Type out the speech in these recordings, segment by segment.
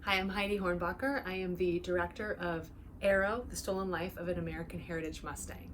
Hi, I'm Heidi Hornbacher. I am the director of Arrow, The Stolen Life of an American Heritage Mustang.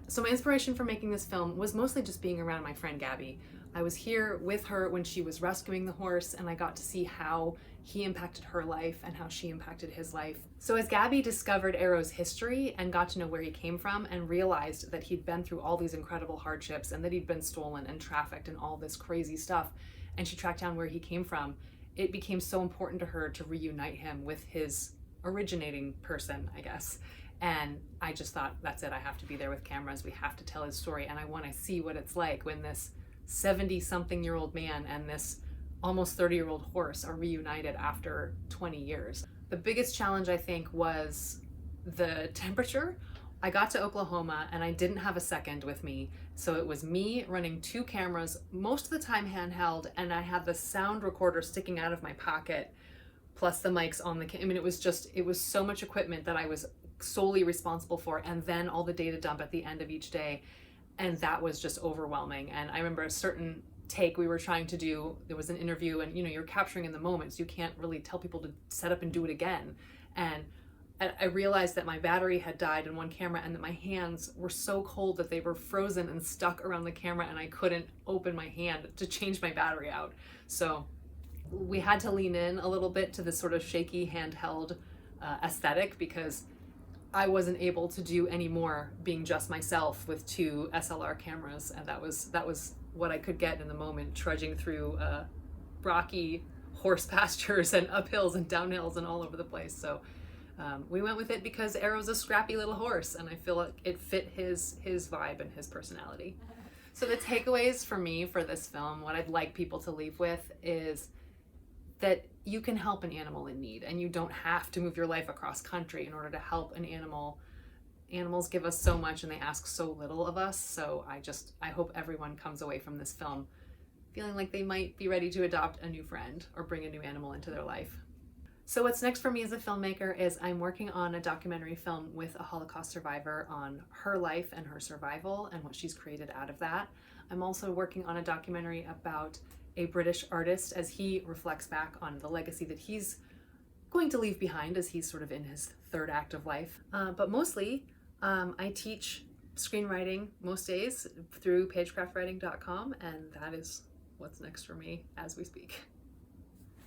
So my inspiration for making this film was mostly just being around my friend Gabby. I was here with her when she was rescuing the horse, and I got to see how he impacted her life and how she impacted his life. So as Gabby discovered Arrow's history and got to know where he came from and realized that he'd been through all these incredible hardships and that he'd been stolen and trafficked and all this crazy stuff, and she tracked down where he came from, it became so important to her to reunite him with his originating person, I guess. And I just thought, that's it, I have to be there with cameras, we have to tell his story, and I want to see what it's like when this 70-something-year-old man and this almost 30-year-old horse are reunited after 20 years. The biggest challenge, I think, was the temperature. I got to Oklahoma and I didn't have a second with me, so it was me running two cameras, most of the time handheld, and I had the sound recorder sticking out of my pocket, plus the mics on the I mean, it was so much equipment that I was solely responsible for, and then all the data dump at the end of each day, and that was just overwhelming. And I remember a certain take we were trying to do, there was an interview, and you're capturing in the moment, so you can't really tell people to set up and do it again. And I realized that my battery had died in one camera and that my hands were so cold that they were frozen and stuck around the camera, and I couldn't open my hand to change my battery out. So we had to lean in a little bit to this sort of shaky handheld aesthetic, because I wasn't able to do any more being just myself with two SLR cameras, and that was what I could get in the moment, trudging through rocky horse pastures and uphills and downhills and all over the place. So we went with it because Arrow's a scrappy little horse, and I feel like it fit his vibe and his personality. So the takeaways for me for this film, what I'd like people to leave with, is that you can help an animal in need, and you don't have to move your life across country in order to help an animal. Animals give us so much and they ask so little of us. So I hope everyone comes away from this film feeling like they might be ready to adopt a new friend or bring a new animal into their life. So what's next for me as a filmmaker is I'm working on a documentary film with a Holocaust survivor on her life and her survival and what she's created out of that. I'm also working on a documentary about a British artist as he reflects back on the legacy that he's going to leave behind as he's sort of in his third act of life. But mostly, I teach screenwriting most days through pagecraftwriting.com, and that is what's next for me as we speak.